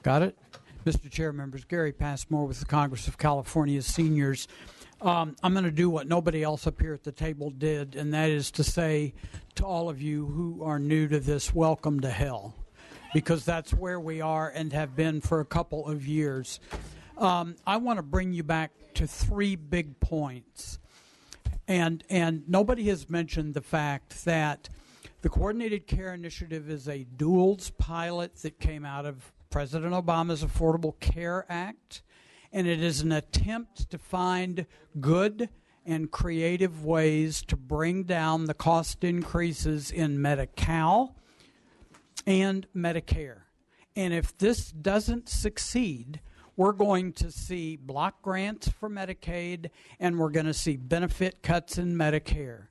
Got it? Mr. Chair, members, Gary Passmore with the Congress of California's Seniors. I'm going to do what nobody else up here at the table did, and that is to say to all of you who are new to this, welcome to hell, because that's where we are and have been for a couple of years. I want to bring you back to 3 big points. And nobody has mentioned the fact that the Coordinated Care Initiative is a duals pilot that came out of President Obama's Affordable Care Act, and it is an attempt to find good and creative ways to bring down the cost increases in Medi-Cal and Medicare. And if this doesn't succeed, we're going to see block grants for Medicaid, and we're going to see benefit cuts in Medicare.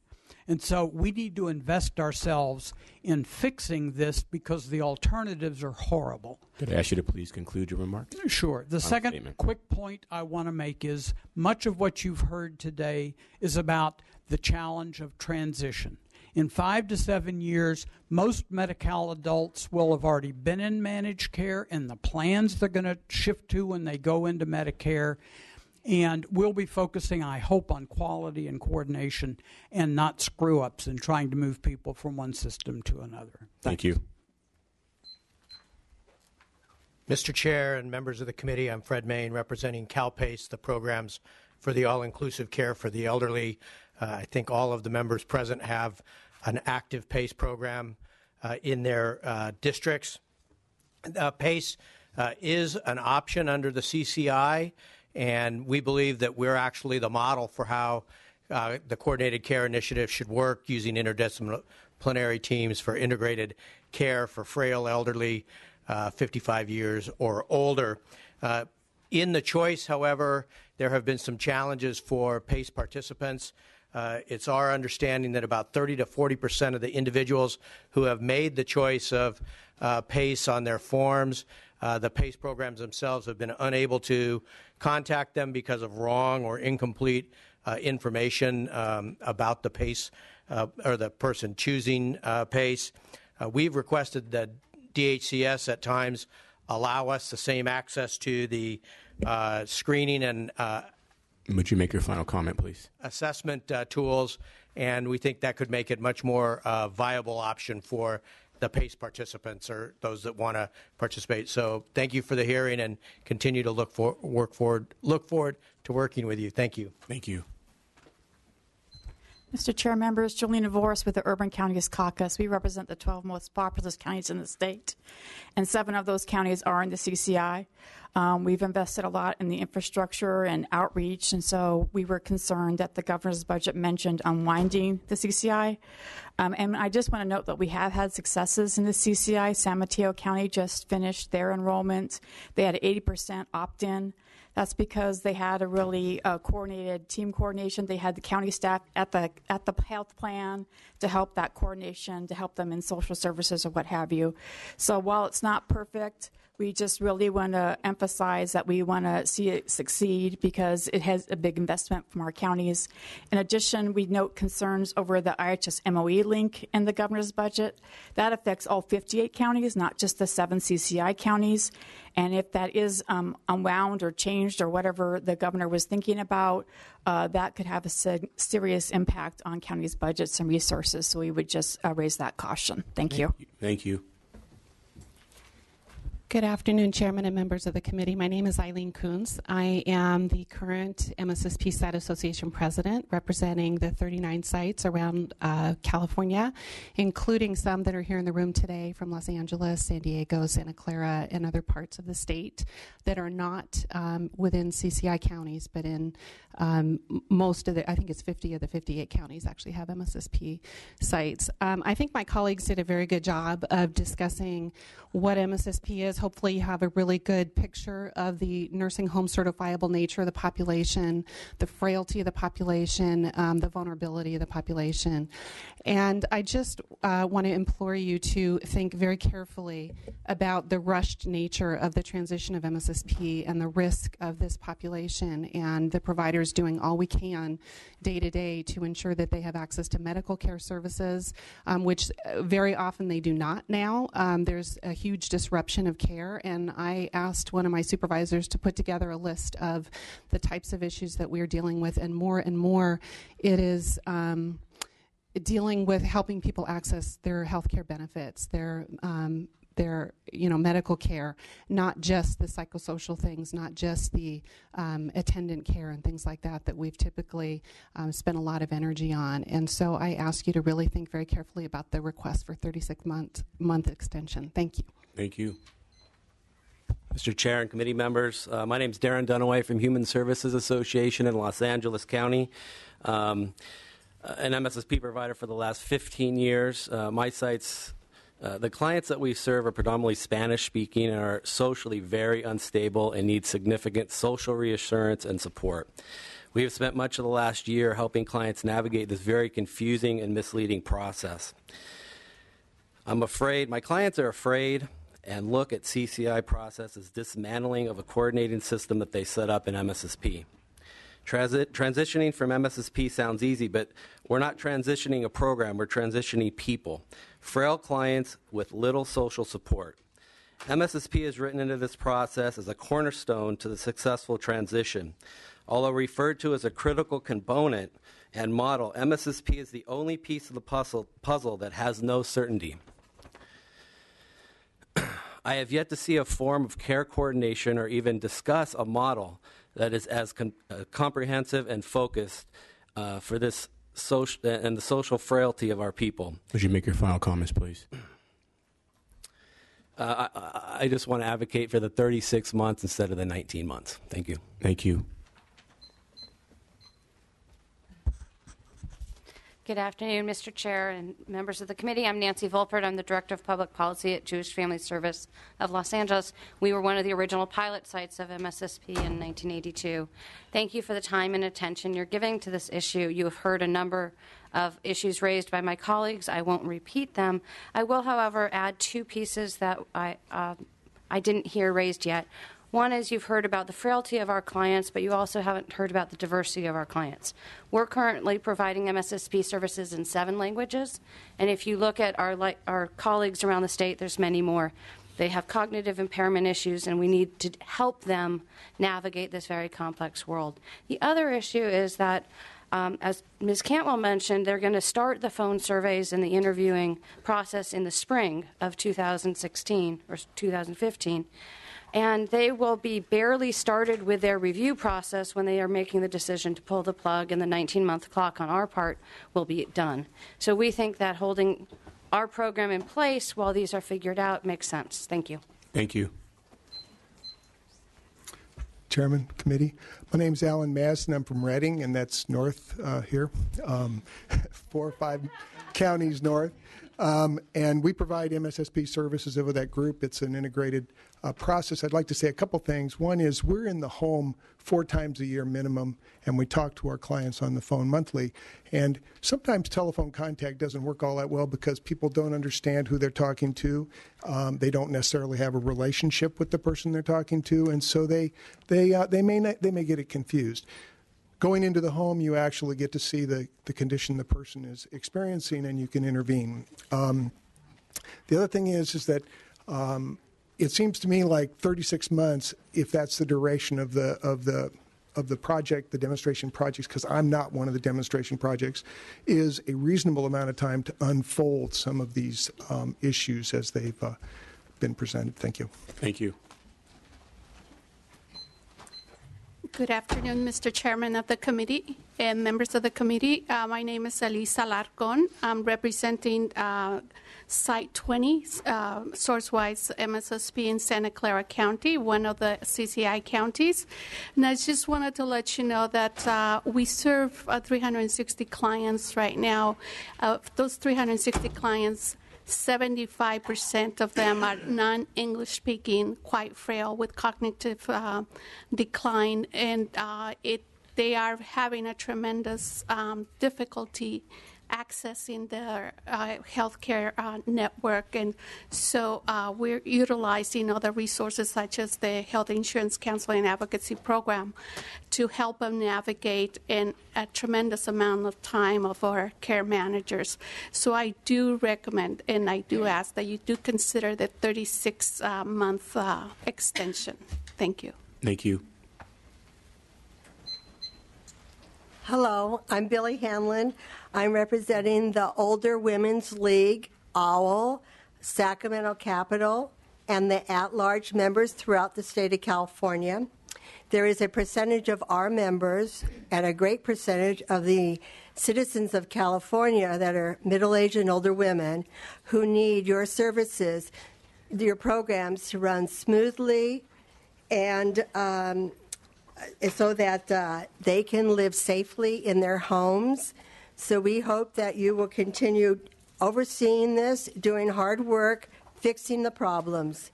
And so we need to invest ourselves in fixing this because the alternatives are horrible. Could I ask you to please conclude your remarks? Sure. The second quick point I want to make is much of what you've heard today is about the challenge of transition. In 5 to 7 years, most Medi-Cal adults will have already been in managed care and the plans they're going to shift to when they go into Medicare. And we'll be focusing, I hope, on quality and coordination and not screw-ups in trying to move people from one system to another. Thank you. Mr. Chair and members of the committee, I'm Fred Main, representing CalPACE, the programs for the all-inclusive care for the elderly. I think all of the members present have an active PACE program in their districts. PACE is an option under the CCI, and we believe that we're actually the model for how the Coordinated Care Initiative should work, using interdisciplinary teams for integrated care for frail elderly, 55 years or older. In the choice, however, there have been some challenges for PACE participants. It's our understanding that about 30 to 40% of the individuals who have made the choice of PACE on their forms, the PACE programs themselves have been unable to contact them because of wrong or incomplete information about the PACE or the person choosing PACE. We've requested that DHCS at times allow us the same access to the screening and would you make your final comment, please? Assessment tools, and we think that could make it much more viable option for the PACE participants or those that want to participate. So thank you for the hearing, and continue to look forward to working with you. Thank you. Thank you. Mr. Chair, members, Jolene Voris with the Urban Counties Caucus. We represent the 12 most populous counties in the state, and 7 of those counties are in the CCI. We've invested a lot in the infrastructure and outreach, and so we were concerned that the governor's budget mentioned unwinding the CCI. And I just want to note that we have had successes in the CCI. San Mateo County just finished their enrollment. They had 80% opt-in. That's because they had a really coordinated team coordination. They had the county staff at the health plan to help that coordination, to help them in social services or what have you. So while it's not perfect, we just really want to emphasize that we want to see it succeed because it has a big investment from our counties. In addition, we note concerns over the IHS MOE link in the governor's budget. That affects all 58 counties, not just the 7 CCI counties. And if that is unwound or changed or whatever the governor was thinking about, that could have a serious impact on counties' budgets and resources. So we would just raise that caution. Thank you. Thank you. Good afternoon, Chairman and members of the committee. My name is Eileen Coons. I am the current MSSP Site Association President, representing the 39 sites around California, including some that are here in the room today from Los Angeles, San Diego, Santa Clara, and other parts of the state that are not within CCI counties, but in most of the, I think it's 50 of the 58 counties actually have MSSP sites. I think my colleagues did a very good job of discussing what MSSP is. Hopefully you have a really good picture of the nursing home certifiable nature of the population, the frailty of the population, the vulnerability of the population. And I just want to implore you to think very carefully about the rushed nature of the transition of MSSP and the risk of this population, and the providers doing all we can day to day to ensure that they have access to medical care services, which very often they do not now. There's a huge disruption of care, and I asked one of my supervisors to put together a list of the types of issues that we're dealing with, and more it is dealing with helping people access their health care benefits, their medical care, not just the psychosocial things, not just the attendant care and things like that we've typically spent a lot of energy on. And so I ask you to really think very carefully about the request for 36-month extension. Thank you. Thank you. Mr. Chair and committee members, my name is Darren Dunaway from Human Services Association in Los Angeles County. An MSSP provider for the last 15 years. My sites, the clients that we serve are predominantly Spanish-speaking and are socially very unstable and need significant social reassurance and support. We have spent much of the last year helping clients navigate this very confusing and misleading process. My clients are afraid and look at CCI process as dismantling of a coordinating system that they set up in MSSP. Transitioning from MSSP sounds easy, but we're not transitioning a program, we're transitioning people. Frail clients with little social support. MSSP is written into this process as a cornerstone to the successful transition. Although referred to as a critical component and model, MSSP is the only piece of the puzzle that has no certainty. I have yet to see a form of care coordination or even discuss a model that is as comprehensive and focused for this and the social frailty of our people. Would you make your final comments, please? I just want to advocate for the 36 months instead of the 19 months. Thank you. Thank you. Good afternoon, Mr. Chair and members of the committee. I'm Nancy Volpert. I'm the Director of Public Policy at Jewish Family Service of Los Angeles. We were one of the original pilot sites of MSSP in 1982. Thank you for the time and attention you're giving to this issue. You have heard a number of issues raised by my colleagues. I won't repeat them. I will, however, add two pieces that I didn't hear raised yet. One is you've heard about the frailty of our clients, but you also haven't heard about the diversity of our clients. We're currently providing MSSP services in 7 languages, and if you look at our colleagues around the state, there's many more. They have cognitive impairment issues, and we need to help them navigate this very complex world. The other issue is that, as Ms. Cantwell mentioned, they're going to start the phone surveys and the interviewing process in the spring of 2016 or 2015. And they will be barely started with their review process when they are making the decision to pull the plug, and the 19-month clock on our part will be done. So we think that holding our program in place while these are figured out makes sense. Thank you. Thank you. Chairman, committee. My name is Alan Madsen. I'm from Reading, and that's north here, 4 or 5 counties north. And we provide MSSP services over that group. It's an integrated process. I'd like to say a couple things. One is we're in the home 4 times a year minimum, and we talk to our clients on the phone monthly. And sometimes telephone contact doesn't work all that well because people don't understand who they're talking to. They don't necessarily have a relationship with the person they're talking to, and so they may get it confused. Going into the home, you actually get to see the condition the person is experiencing, and you can intervene. The other thing is that it seems to me like 36 months, if that's the duration of the project, the demonstration projects, because I'm not one of the demonstration projects, is a reasonable amount of time to unfold some of these issues as they've been presented. Thank you. Thank you. Good afternoon, Mr. Chairman of the committee and members of the committee. My name is Elisa Larcon. I'm representing Site 20, Sourcewise MSSP in Santa Clara County, one of the CCI counties. And I just wanted to let you know that we serve 360 clients right now. Those 360 clients, 75% of them are non-English speaking, quite frail with cognitive decline, and they are having a tremendous difficulty accessing the healthcare network. And so we're utilizing other resources such as the Health Insurance Counseling and Advocacy Program to help them navigate in a tremendous amount of time of our care managers. So I do recommend and I do ask that you do consider the 36-month extension. Thank you. Thank you. Hello, I'm Billy Hanlon. I'm representing the Older Women's League, OWL, Sacramento Capital, and the at-large members throughout the state of California. There is a percentage of our members and a great percentage of the citizens of California that are middle-aged and older women who need your services, your programs to run smoothly and so that they can live safely in their homes. So we hope that you will continue overseeing this, doing hard work, fixing the problems.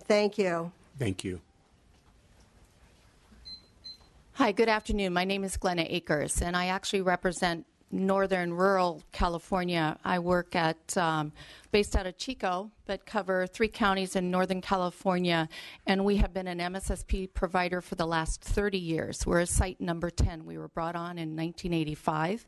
Thank you. Thank you. Hi, good afternoon. My name is Glenna Akers, and I actually represent northern rural California. I work at based out of Chico, but cover 3 counties in Northern California, and we have been an MSSP provider for the last 30 years. We're site number 10. We were brought on in 1985.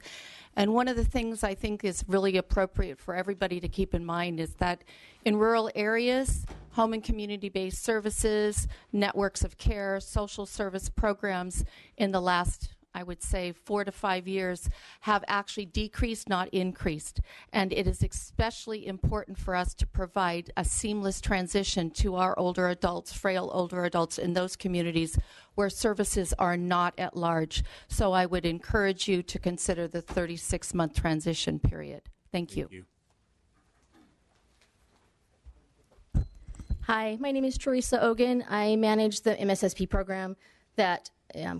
And one of the things I think is really appropriate for everybody to keep in mind is that in rural areas, home and community-based services, networks of care, social service programs in the last, I would say, 4 to 5 years have actually decreased, not increased. And it is especially important for us to provide a seamless transition to our older adults, frail older adults in those communities where services are not at large. So I would encourage you to consider the 36-month transition period. Thank you. Hi, my name is Teresa Ogan. I manage the MSSP program that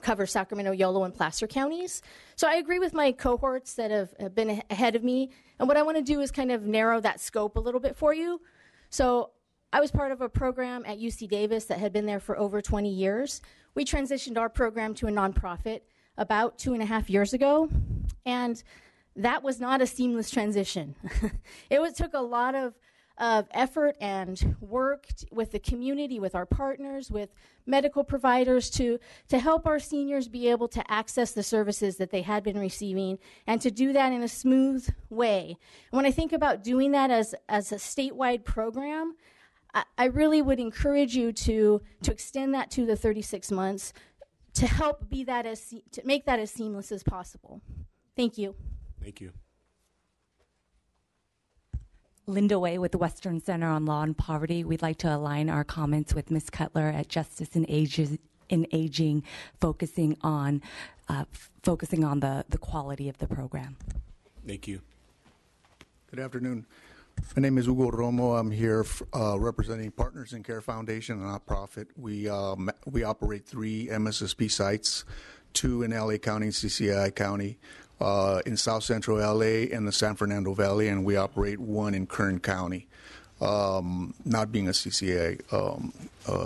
cover Sacramento, Yolo, and Placer counties. So I agree with my cohorts that have been ahead of me. And what I want to do is kind of narrow that scope a little bit for you. So I was part of a program at UC Davis that had been there for over 20 years. We transitioned our program to a nonprofit about 2.5 years ago. And that was not a seamless transition. It took a lot of effort and work with the community, with our partners, with medical providers to help our seniors be able to access the services that they had been receiving and to do that in a smooth way. And when I think about doing that as a statewide program, I really would encourage you to extend that to the 36 months to help to make that as seamless as possible. Thank you. Thank you. Linda Way with the Western Center on Law and Poverty. We'd like to align our comments with Ms. Cutler at Justice in Aging, focusing on the quality of the program. Thank you. Good afternoon. My name is Hugo Romo. I'm here representing Partners in Care Foundation, a nonprofit. We operate 3 MSSP sites, 2 in LA County, CCI County, in South Central LA and the San Fernando Valley, and we operate 1 in Kern County, not being a CCA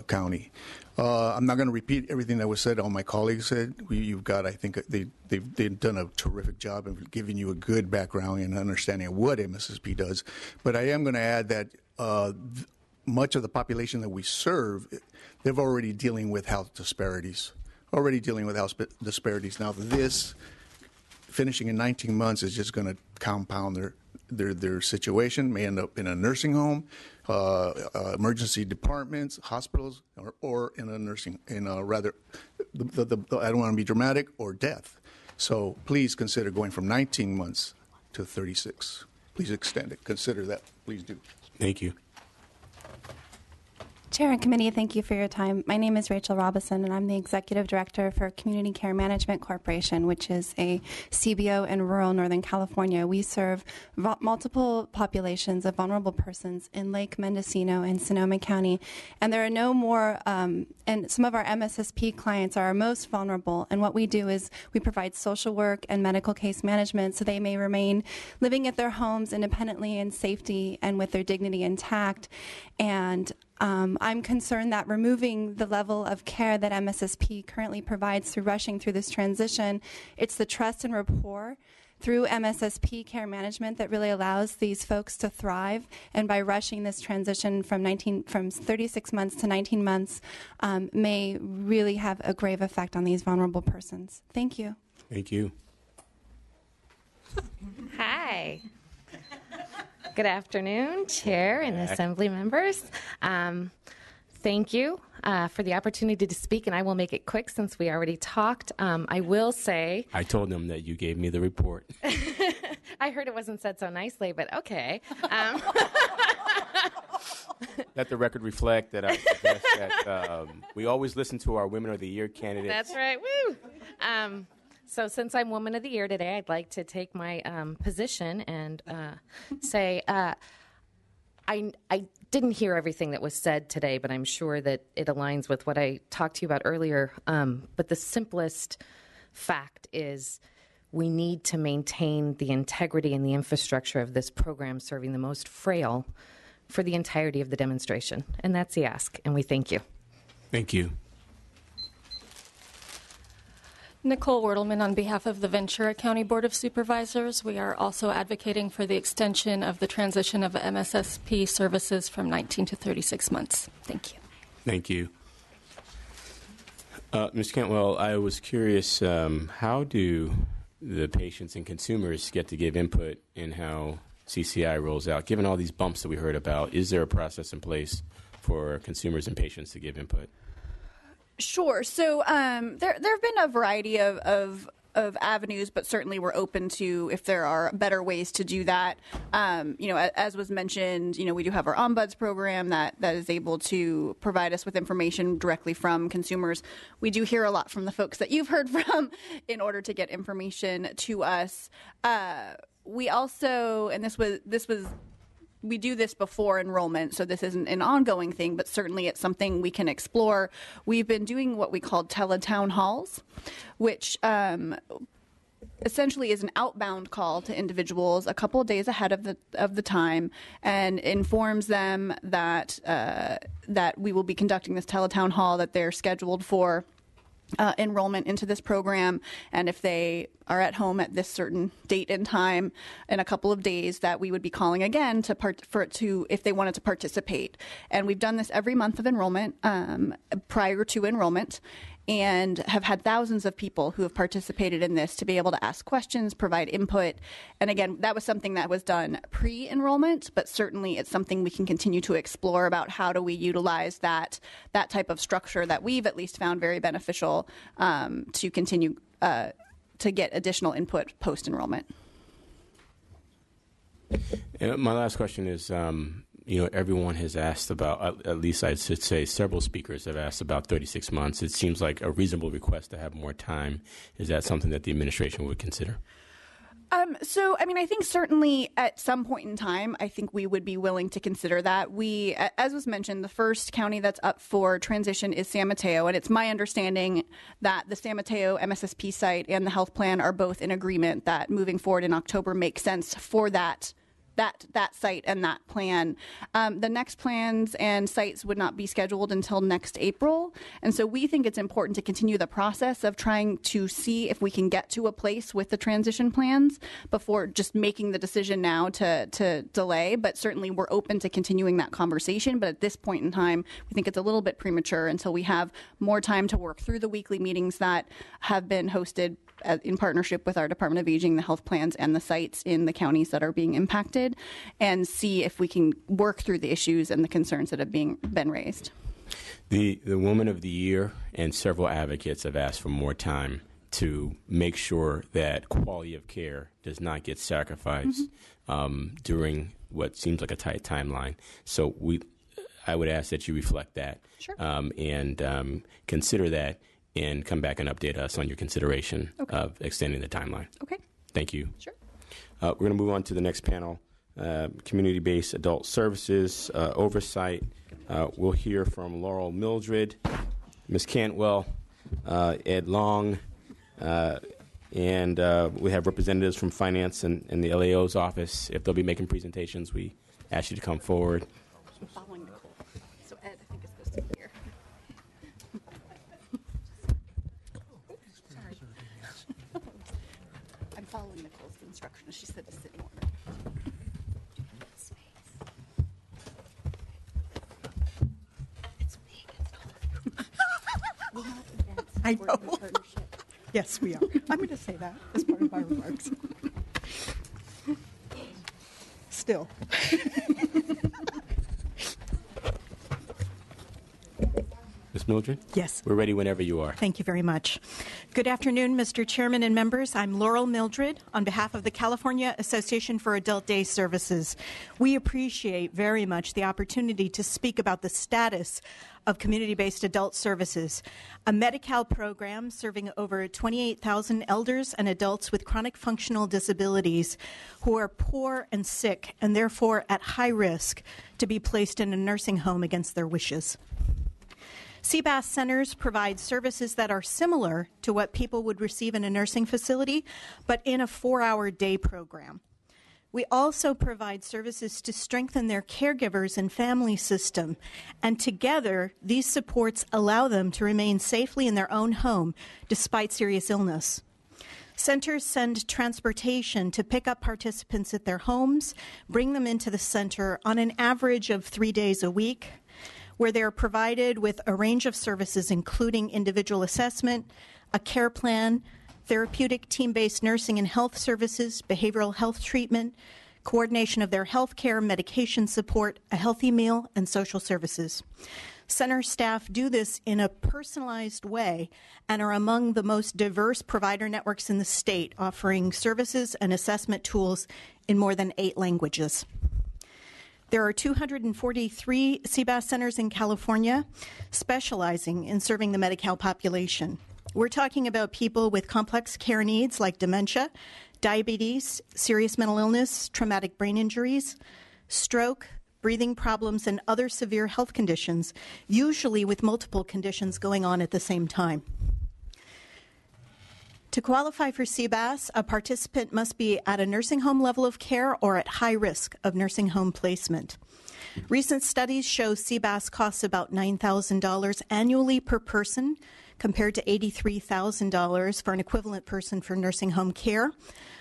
county. I'm not going to repeat everything that was said. All my colleagues said. I think they've done a terrific job of giving you a good background and understanding of what MSSP does. But I am going to add that much of the population that we serve, they're already dealing with health disparities. Now this, finishing in 19 months, is just going to compound their situation. May end up in a nursing home, emergency departments, hospitals, or in a nursing, I don't want to be dramatic, or death. So please consider going from 19 months to 36. Please extend it. Consider that. Please do. Thank you. Chair and committee, thank you for your time. My name is Rachel Robison, and I'm the Executive Director for Community Care Management Corporation, which is a CBO in rural Northern California. We serve multiple populations of vulnerable persons in Lake Mendocino and Sonoma County, and there are no more, and some of our MSSP clients are our most vulnerable, and what we do is we provide social work and medical case management so they may remain living at their homes independently in safety and with their dignity intact. And I'm concerned that removing the level of care that MSSP currently provides through rushing through this transition, it's the trust and rapport through MSSP care management that really allows these folks to thrive. And by rushing this transition from 36 months to 19 months may really have a grave effect on these vulnerable persons. Thank you. Thank you. Hi. Good afternoon, Chair and Assembly members. Thank you for the opportunity to speak, and I will make it quick since we already talked. I will say... I told them that you gave me the report. I heard it wasn't said so nicely, but okay. Let the record reflect that I suggest that we always listen to our Women of the Year candidates. That's right. Woo! So since I'm Woman of the Year today, I'd like to take my position and say I didn't hear everything that was said today, but I'm sure that it aligns with what I talked to you about earlier. But the simplest fact is we need to maintain the integrity and the infrastructure of this program serving the most frail for the entirety of the demonstration. And that's the ask, and we thank you. Thank you. Nicole Wertelman on behalf of the Ventura County Board of Supervisors. We are also advocating for the extension of the transition of MSSP services from 19 to 36 months. Thank you. Thank you. Ms. Cantwell, I was curious, how do the patients and consumers get to give input in how CCI rolls out? Given all these bumps that we heard about, is there a process in place for consumers and patients to give input? Sure. So there have been a variety of avenues, but certainly we're open to if there are better ways to do that. As was mentioned, we do have our Ombuds program that is able to provide us with information directly from consumers. We do hear a lot from the folks that you've heard from in order to get information to us. We also, and this was. We do this before enrollment, so this isn't an ongoing thing, but certainly it's something we can explore. We've been doing what we call teletown halls, which essentially is an outbound call to individuals a couple of days ahead of the time and informs them that that we will be conducting this teletown hall, that they're scheduled for enrollment into this program, and if they are at home at this certain date and time in a couple of days, that we would be calling again if they wanted to participate. And we've done this every month of enrollment prior to enrollment, and have had thousands of people who have participated in this to be able to ask questions, provide input. And again, that was something that was done pre-enrollment, but certainly it's something we can continue to explore about how do we utilize that type of structure that we've at least found very beneficial to continue to get additional input post-enrollment. And my last question is, everyone has asked about, at least I should say several speakers have asked about 36 months. It seems like a reasonable request to have more time. Is that something that the administration would consider? I think certainly at some point in time, I think we would be willing to consider that. We, as was mentioned, the first county that's up for transition is San Mateo, and it's my understanding that the San Mateo MSSP site and the health plan are both in agreement that moving forward in October makes sense for that site and that plan. The next plans and sites would not be scheduled until next April. And so we think it's important to continue the process of trying to see if we can get to a place with the transition plans before just making the decision now to delay. But certainly we're open to continuing that conversation. But at this point in time, we think it's a little bit premature until we have more time to work through the weekly meetings that have been hosted in partnership with our Department of Aging, the health plans, and the sites in the counties that are being impacted, and see if we can work through the issues and the concerns that have been raised. The Woman of the Year and several advocates have asked for more time to make sure that quality of care does not get sacrificed during what seems like a tight timeline. So I would ask that you reflect that and consider that, and come back and update us on your consideration of extending the timeline. Okay. Thank you. Sure. We're going to move on to the next panel, community-based adult services oversight. We'll hear from Laurel Mildred, Ms. Cantwell, Ed Long, and we have representatives from finance and the LAO's office. If they'll be making presentations, we ask you to come forward. I'm following Nicole. So Ed, I think is supposed to be here. I'm following following Nicole's instructions. She said to sit in order. I know. Yes, we are. I'm going to say that as part of my remarks. Still. Ms. Mildred? Yes. We're ready whenever you are. Thank you very much. Good afternoon, Mr. Chairman and members. I'm Laurel Mildred on behalf of the California Association for Adult Day Services. We appreciate very much the opportunity to speak about the status of community-based adult services, a Medi-Cal program serving over 28,000 elders and adults with chronic functional disabilities who are poor and sick and therefore at high risk to be placed in a nursing home against their wishes. CBAS centers provide services that are similar to what people would receive in a nursing facility, but in a 4-hour day program. We also provide services to strengthen their caregivers and family system, and together, these supports allow them to remain safely in their own home despite serious illness. Centers send transportation to pick up participants at their homes, bring them into the center on an average of 3 days a week, where they are provided with a range of services including individual assessment, a care plan, therapeutic team-based nursing and health services, behavioral health treatment, coordination of their health care, medication support, a healthy meal, and social services. Center staff do this in a personalized way and are among the most diverse provider networks in the state, offering services and assessment tools in more than 8 languages. There are 243 CBAS centers in California specializing in serving the Medi-Cal population. We're talking about people with complex care needs like dementia, diabetes, serious mental illness, traumatic brain injuries, stroke, breathing problems, and other severe health conditions, usually with multiple conditions going on at the same time. To qualify for CBAS, a participant must be at a nursing home level of care or at high risk of nursing home placement. Recent studies show CBAS costs about $9,000 annually per person, compared to $83,000 for an equivalent person for nursing home care.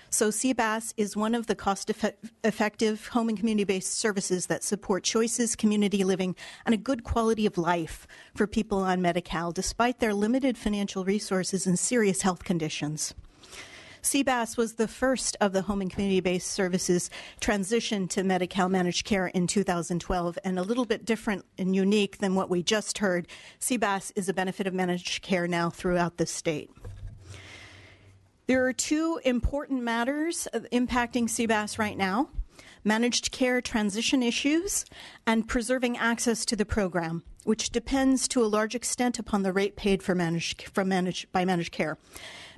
So CBAS is one of the cost-effective home and community-based services that support choices, community living, and a good quality of life for people on Medi-Cal, despite their limited financial resources and serious health conditions. CBAS was the first of the home and community-based services transitioned to Medi-Cal managed care in 2012, and a little bit different and unique than what we just heard. CBAS is a benefit of managed care now throughout the state. There are 2 important matters impacting CBAS right now: managed care transition issues and preserving access to the program, which depends to a large extent upon the rate paid for by managed care.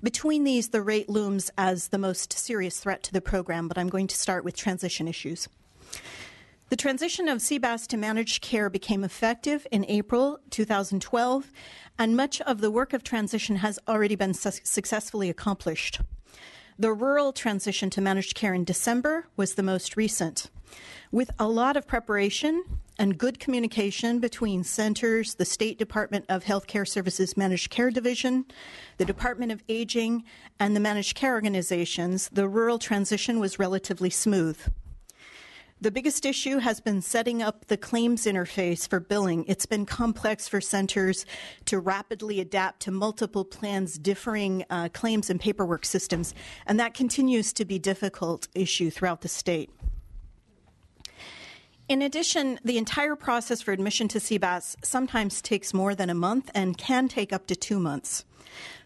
Between these, the rate looms as the most serious threat to the program, but I'm going to start with transition issues. The transition of CBAS to managed care became effective in April 2012, and much of the work of transition has already been successfully accomplished. The rural transition to managed care in December was the most recent. With a lot of preparation and good communication between centers, the State Department of Healthcare Services Managed Care Division, the Department of Aging, and the managed care organizations, the rural transition was relatively smooth. The biggest issue has been setting up the claims interface for billing. It's been complex for centers to rapidly adapt to multiple plans, differing claims and paperwork systems, and that continues to be a difficult issue throughout the state. In addition, the entire process for admission to CBAS sometimes takes more than a month and can take up to 2 months.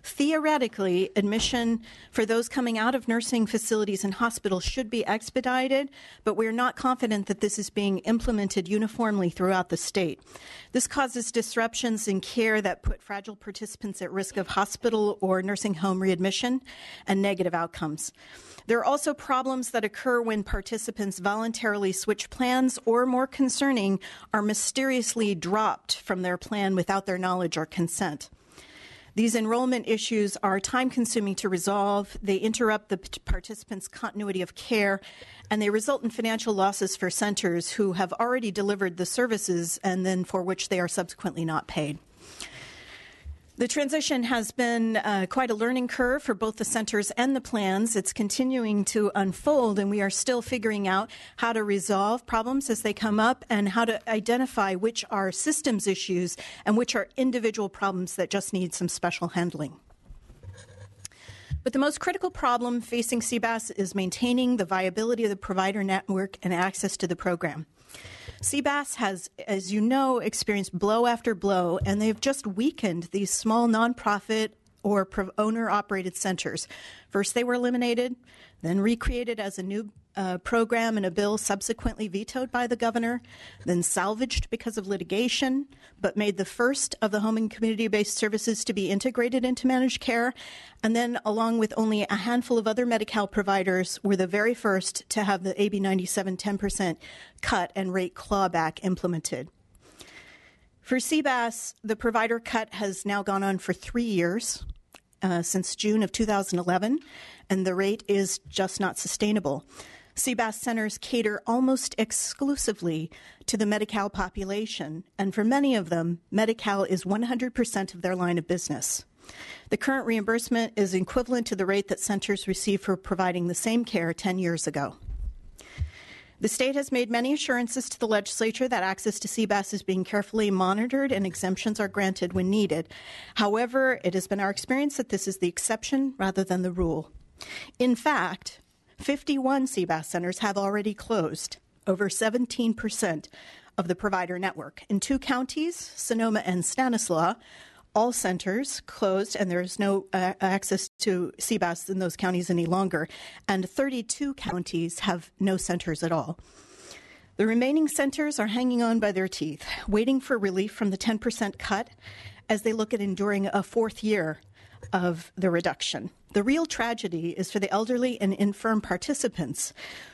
Theoretically, admission for those coming out of nursing facilities and hospitals should be expedited, but we're not confident that this is being implemented uniformly throughout the state. This causes disruptions in care that put fragile participants at risk of hospital or nursing home readmission and negative outcomes. There are also problems that occur when participants voluntarily switch plans or, more concerning, are mysteriously dropped from their plan without their knowledge or consent. These enrollment issues are time-consuming to resolve, they interrupt the participants' continuity of care, and they result in financial losses for centers who have already delivered the services and then for which they are subsequently not paid. The transition has been quite a learning curve for both the centers and the plans. It's continuing to unfold, and we are still figuring out how to resolve problems as they come up and how to identify which are systems issues and which are individual problems that just need some special handling. But the most critical problem facing CBAS is maintaining the viability of the provider network and access to the program. CBAS has, as you know, experienced blow after blow, and they've just weakened these small nonprofit or owner-operated centers. First, they were eliminated, then recreated as a new program in a bill subsequently vetoed by the governor, then salvaged because of litigation, but made the first of the home and community-based services to be integrated into managed care, and then, along with only a handful of other Medi-Cal providers, were the very first to have the AB 97 10% cut and rate clawback implemented. For CBAS, the provider cut has now gone on for 3 years, since June of 2011, and the rate is just not sustainable. CBAS centers cater almost exclusively to the Medi-Cal population, and for many of them, Medi-Cal is 100% of their line of business. The current reimbursement is equivalent to the rate that centers received for providing the same care 10 years ago. The state has made many assurances to the legislature that access to CBAS is being carefully monitored and exemptions are granted when needed. However, it has been our experience that this is the exception rather than the rule. In fact, 51 CBAS centers have already closed, over 17% of the provider network. In 2 counties, Sonoma and Stanislaus, all centers closed, and there is no access to CBAS in those counties any longer, and 32 counties have no centers at all. The remaining centers are hanging on by their teeth, waiting for relief from the 10% cut as they look at enduring a 4th year of the reduction. The real tragedy is for the elderly and infirm participants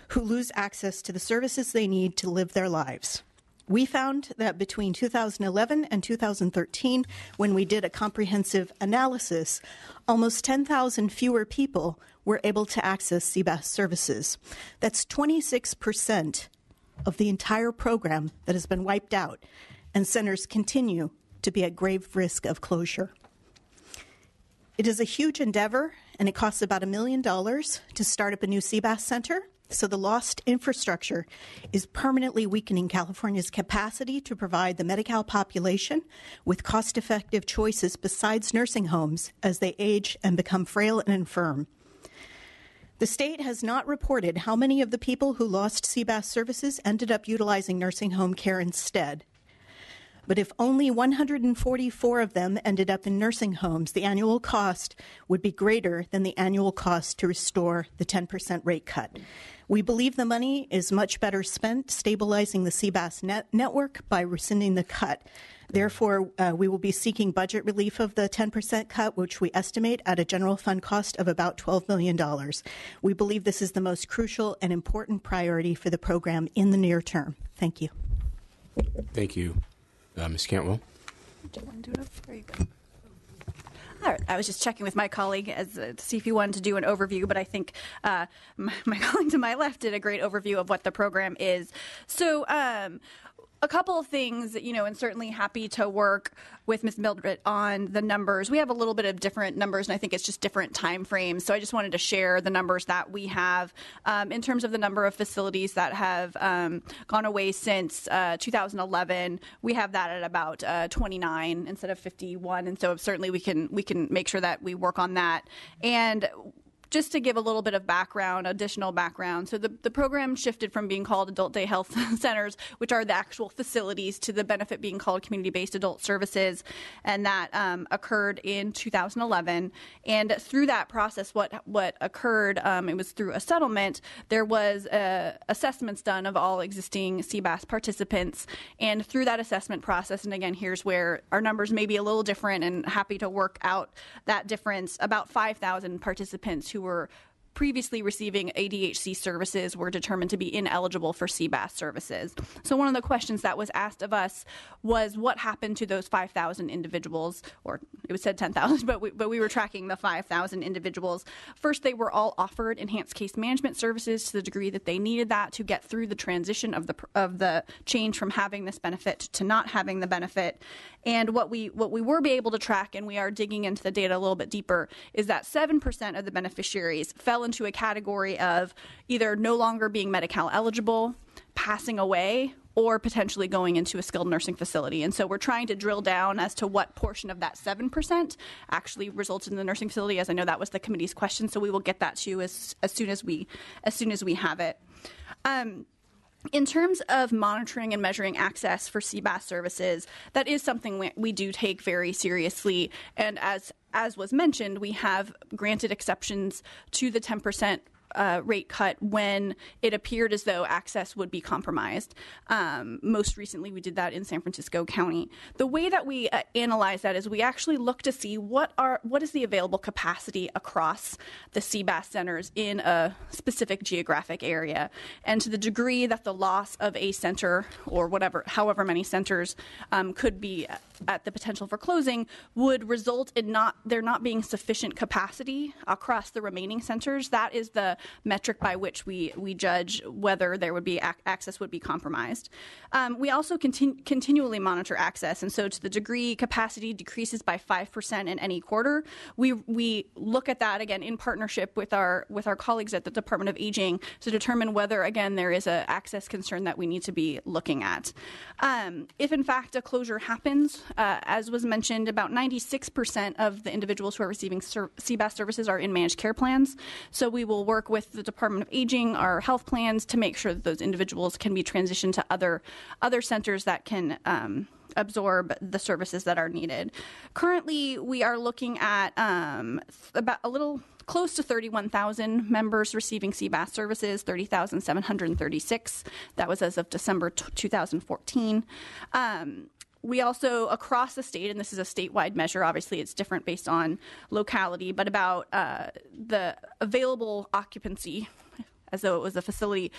who lose access to the services they need to live their lives. We found that between 2011 and 2013, when we did a comprehensive analysis, almost 10,000 fewer people were able to access CBAS services. That's 26% of the entire program that has been wiped out, and centers continue to be at grave risk of closure. It is a huge endeavor, and it costs about $1 million to start up a new CBAS center. So the lost infrastructure is permanently weakening California's capacity to provide the Medi-Cal population with cost-effective choices besides nursing homes as they age and become frail and infirm. The state has not reported how many of the people who lost CBAS services ended up utilizing nursing home care instead. But if only 144 of them ended up in nursing homes, the annual cost would be greater than the annual cost to restore the 10% rate cut. We believe the money is much better spent stabilizing the CBAS network by rescinding the cut. Therefore, we will be seeking budget relief of the 10% cut, which we estimate at a general fund cost of about $12 million. We believe this is the most crucial and important priority for the program in the near term. Thank you. Thank you. Ms. Cantwell? There you go. All right. I was just checking with my colleague to see if he wanted to do an overview, but I think my colleague to my left did a great overview of what the program is. So a couple of things, and certainly happy to work with Ms. Mildred on the numbers. We have a little bit of different numbers, and I think it's just different time frames. So I just wanted to share the numbers that we have in terms of the number of facilities that have gone away since 2011. We have that at about 29 instead of 51, and so certainly we can make sure that we work on that. And just to give a little bit of additional background. So the program shifted from being called adult day health centers, which are the actual facilities, to the benefit being called community-based adult services. And that occurred in 2011. And through that process, what occurred, it was through a settlement. There was assessments done of all existing CBAS participants. And through that assessment process, and again, here's where our numbers may be a little different, and happy to work out that difference, about 5,000 participants who were previously receiving ADHD services were determined to be ineligible for CBAS services. So one of the questions that was asked of us was what happened to those 5,000 individuals, or it was said 10,000, but we were tracking the 5,000 individuals. First, they were all offered enhanced case management services to the degree that they needed that to get through the transition of the change from having this benefit to not having the benefit. And what we were able to track, and we are digging into the data a little bit deeper, is that 7% of the beneficiaries fell into a category of either no longer being Medi-Cal eligible, passing away, or potentially going into a skilled nursing facility. And so we're trying to drill down as to what portion of that 7% actually resulted in the nursing facility, as I know that was the committee's question, so we will get that to you as soon as we have it. In terms of monitoring and measuring access for CBAS services, that is something we do take very seriously. And as was mentioned, we have granted exceptions to the 10% rate cut when it appeared as though access would be compromised. Most recently, we did that in San Francisco County. The way that we analyze that is we actually look to see what is the available capacity across the CBAS centers in a specific geographic area, and to the degree that the loss of a center or however many centers could be at the potential for closing would result in there not being sufficient capacity across the remaining centers. That is the metric by which we judge whether there would be access would be compromised. We also continually monitor access, and so to the degree capacity decreases by 5% in any quarter, we look at that again in partnership with our colleagues at the Department of Aging to determine whether again there is an access concern that we need to be looking at. If in fact a closure happens, as was mentioned, about 96% of the individuals who are receiving CBAS services are in managed care plans. So we will work with the Department of Aging, our health plans, to make sure that those individuals can be transitioned to other centers that can absorb the services that are needed. Currently, we are looking at about a little close to 31,000 members receiving CBAS services, 30,736. That was as of December 2014. We also, across the state, and this is a statewide measure, obviously it's different based on locality, but about the available occupancy, as though it was a facility,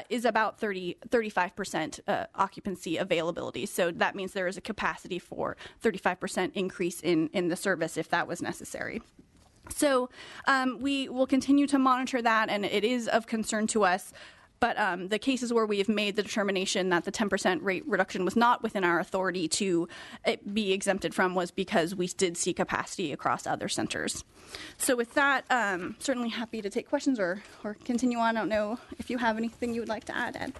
is about 35% occupancy availability. So that means there is a capacity for 35% increase in the service if that was necessary. So we will continue to monitor that, and it is of concern to us. But the cases where we have made the determination that the 10% rate reduction was not within our authority to be exempted from was because we did see capacity across other centers. So with that, certainly happy to take questions or continue on. I don't know if you have anything you would like to add, Ed.